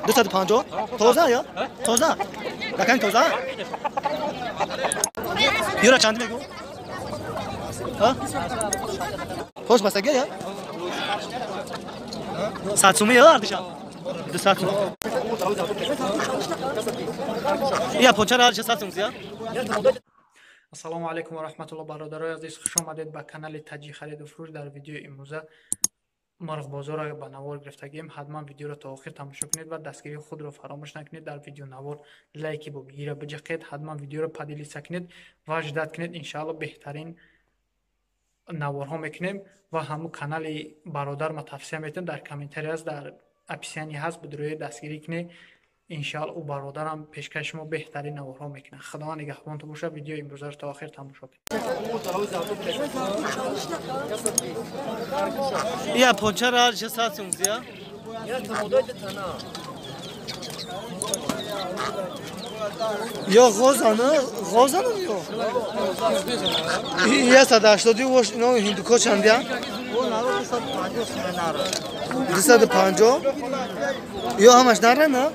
250 توزه یا توزه لکن توزه یورا چند میگو ها خوش بستگی یا 100 سومی یا اردشان 200 سومی یا پونچه را 600 سومی یا السلام علیکم و رحمت الله برادرای عزیز، خوش آمدید به کانال تجی خرید و فروش. در ویدیو امروزه مرغ بازار را به نوار گرفتگیم. حتما ویدیو را تا آخر تماشا کنید و دستگیری خود را فراموش نکنید. در ویدیو نوار لایک بگیره بجقید، حتما ویدیو را پدیلی سکنید و اجداد کنید. انشاءالله بهترین نوارها میکنیم و همون کانال برادر ما توصیه میتونم در کامنتری هست، در اپسیانی هست، بدروی دستگیری کنید. انشاءالله او برادرم پیشکش ما بهترین نوارها میکنه. خدا نگهبان تو باشه. ویدیو امروز رو تا آخر تماشا کنید. یا پونچه را 600 سومی یا یا غوزانه یا 180 واش اینا هندوکا چند یا 250 یا همش نره نه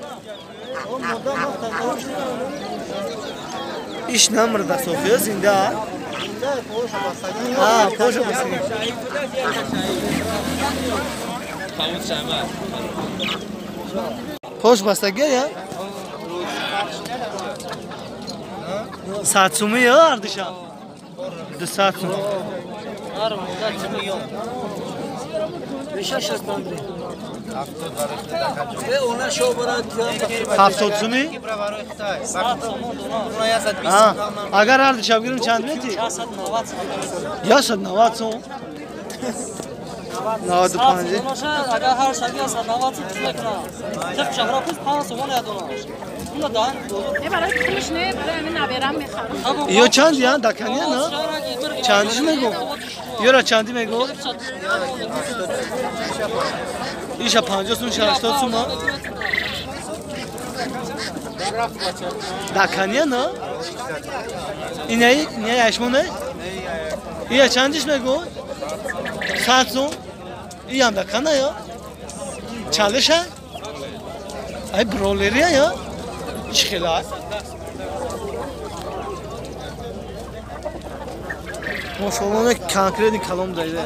ایش نمرده صوفیه زنده پوشو بسید پوش بستگی یا 100 سومی یا اردشان 200 سومی 70 سومی اگر اردشان بگیرم چند میتی؟ یا 190 سوم 95 اگر هر شبیه 190 سوم میکنم تک شهر پیش 5 سوم یادوناش اون دان نه برای پولش نه، برای من نبرم میخرم. یا چند یا دکنیه نه چندش میگو یورا چندی میگو ایشا 50 سوم 80 سوم دکنیه نه اینه اشمونه یا چندش میگو 100 سوم این هم دکنه یا چالشه ای برولریه یا چخیله ماشاءالله کنکریت کلام دایده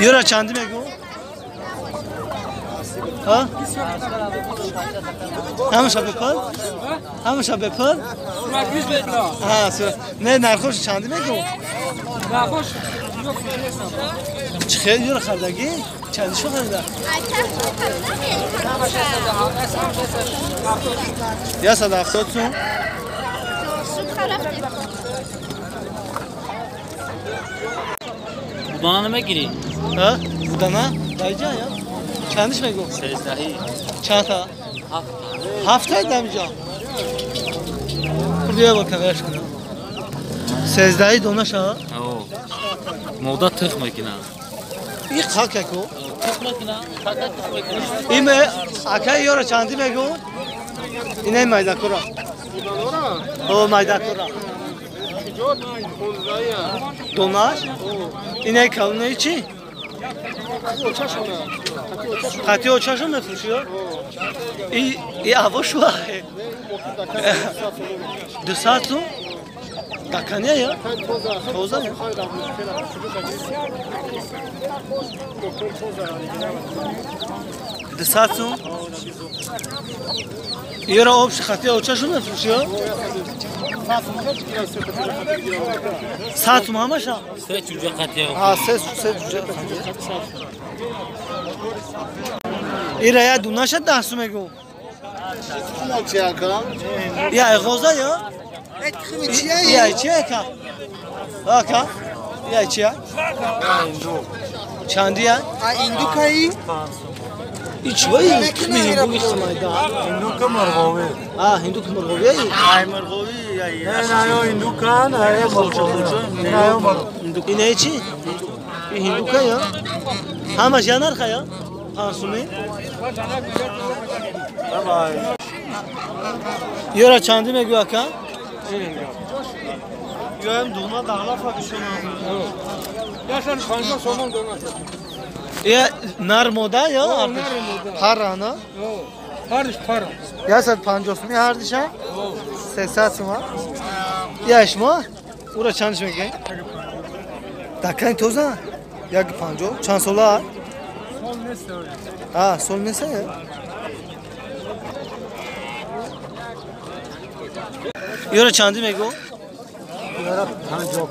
یورا چندی میگو ها همشا بپر همشا بپر نه نرخوش چندی میگو نخوش چه خیلی یورا خردگی چندی شو خریده یا 170 سوم بودانا نمیگیری؟ ها؟ بودانا؟ دایجا یا؟ چندش میگو؟ 13 چند تا؟ 7 تا دمیجا بیا با کارش کنم 13 دونش ها؟ او مودا تخ میکنه این خاک کو؟ تخ میکنه این اکای یورا چندی میگو؟ اینه مایدا کورا او مایدا کورا دونش؟ اینه کلونه چی؟ خطی اوچاشو میفروشی یا؟ ای هواشو آخه 200 سوم؟ دکنیه یا؟ توزه یا؟ 200 سوم؟ یه را آبش خطی اوچاشو میفروشی یا؟ 100 سوم همش ها؟ 3 جوجه قطعه سه جوجه این رایه دونه شد 10 سوم میگو یا اغوزه یا؟ یا چیه که؟ که؟ یا چیه؟ چندی ها؟ ایندو کایی؟ ایچ وی هندو میخمایده هندو مرغوی هندو که مرغوی ای مرغوی نه نه هندو کان ای مرغوی اینه چی؟ این هندو که یا؟ همش یا نرخه یا؟ 5 سومی؟ یورا چندی میگو اکا؟ Göğüm durma dağlar faküşün. Yaşan kanka somun durma. Ya nar moda ya artık. Para na. Hardiş para. Ya sad 50 mi hardişa? 80 var. Yaş mı? Ura çanış mı ki? Dakika toza. Ya 50 çans ola. Sol neyse öyle. Ha sol neyse ya. Yora çandı mı go? Yara panco.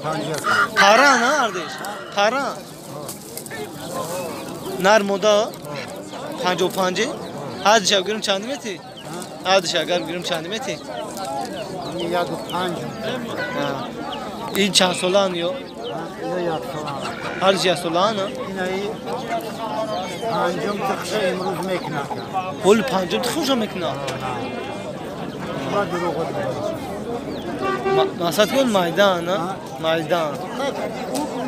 Para na kardeş. Para. Nar moda. 50. Hadi şa görüm çandı mı ti? Hadi şa görüm çandı mı ti? Hani ya panco. Ha. İyi çans olan yok. Ya yaptı. Hadi şa solan. Yine iyi. Pancom tıkışa emruz mekna. Hol 50 tıkışa mekna. Şura duruğu. Masat gol maydan ha. Maydan.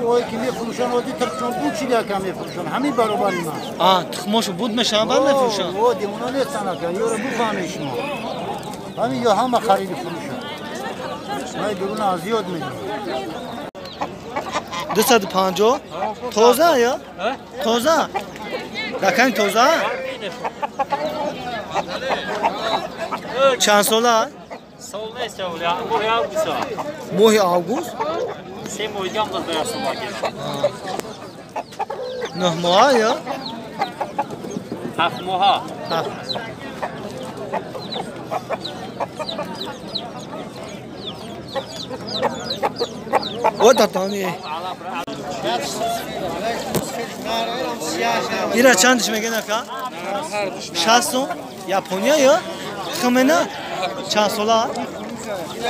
O kimi furuşan o di tıkışan bu çilya kami furuşan. Hami barobar ima. Ah tıkmoş bud meşan var mı fuşan? O di ona ne sana ka? Yora bu kami şunu. Hami yo hama kharidi furuşan. May duruna aziyod mi? 250 toza ya. Toza. Dakan toza. Çans ola. Sol neyse ya, bu ya bu sa. Mohi August. Sem oyacağım da beyaz soba gel. Nahma ya. Haf moha. Ha. O da tani. İra çan dişme gene ka? Şason Japonya ya. Kımena. Çans ola.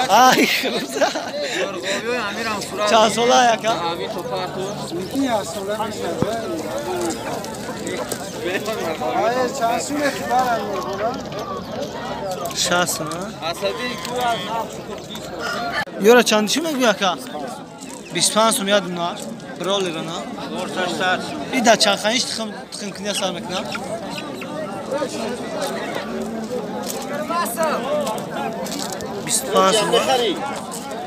Ay kırmızı. Çans ola ya ka? Hayır şansı ne var burada? Şason ha. Yora çan dişme gene ka? 25 сум яд на бролерана. Ortaşlar. И да чанханиш tıkım kınya sarmak na. Bispan suma.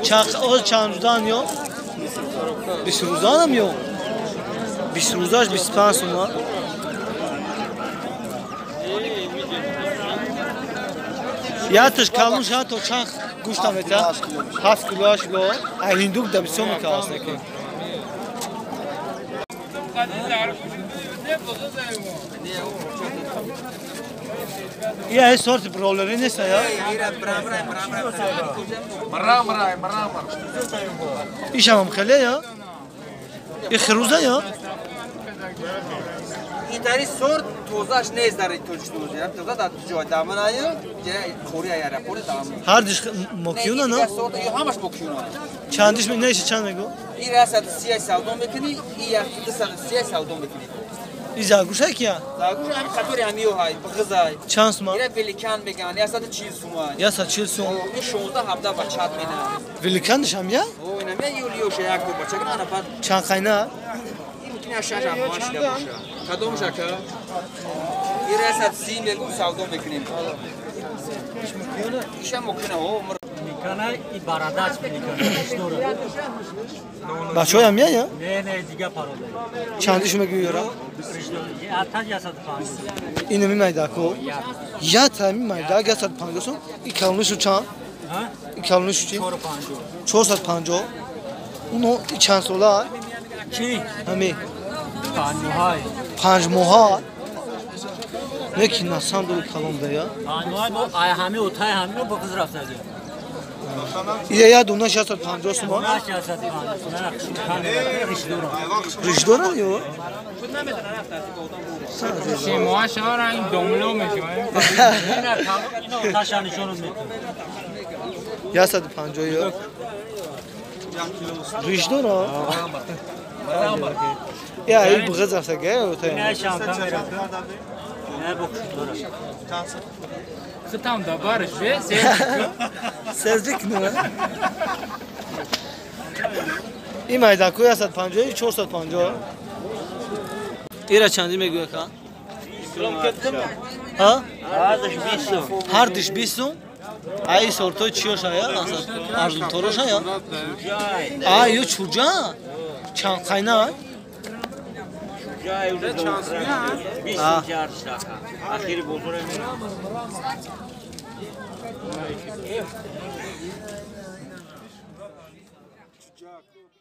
Çak o çanrudan yok. Bisruzanım yok. Bisruzaj bispan suma. Ya tış kalmış ha to çank guşta meta. Haf kiloş lo. Ay hinduk da bir somu kalsın ki. Ya sorti broleri neyse ya. İşamam khale ya. İkhruza ya. İnteri sor tozaş ne izleri tuştunuz ya. Toza da tujo damanayı je Koreya yara Kore damı. Har diş mokyuna na. Sor da hamaş mokyuna. Çandiş mi ne işi çanmego? İrasat siyasi aldon bekini iya kısa siyasi aldon bekini. İza guşak ya. Zaguş abi katori amiyo hay bğızay. Çans mı? İra velikan began ya sad çiz suma. Ya saçılsın. O iş olda habda başat mena. Velikan dişam ya. O ina me yuliyo şey akto başak ana pat. Çan kayna. İmkini aşağı maaş da başa. Kadom şaka. İrasat sin ve gus aldon bekini. İşe mokyuna o. Nikana ibaradaç nikana. İşte Başoyam ya. ne diga paroda. Çandiş mi güyor ha? Ataj yasat falan. İnemi maydako. Ya tami mayda gasat pangosun. İkalını şu çan. Ha? İkalını şu çan. Çor panjo. Çosat panjo. Uno çans ola. Ki Hami. panjohay. Panj moha. Ne ki nasam dolu kalımda ya. Panjohay bu ay hami utay hami bu kız rafta diyor. İle ya dona şasat panjosu mu? Naş yasat panjo. Sana kan rişdoro. Rişdora diyor. Şey muaşa var aynı domlo mu şu an? Yine taşan şunun mu? Yasat panjoyu. Rişdora. Ya iyi bu kız rafta gel o Ne tayı. şan kamera. Ne bu kuşlara. Tam da barış ve Sezdik mi? İmayda koyasat panjoyu, çosat panjo. İra çandi mi güya ka? Ha? Har diş bisun. Ay sorto çiyoşa ya. Arzun toroşa ya. Ay yo çurca. Çan kayna. جای اون چانس میاد 24 دقیقه اخیری بزرگ Jaco.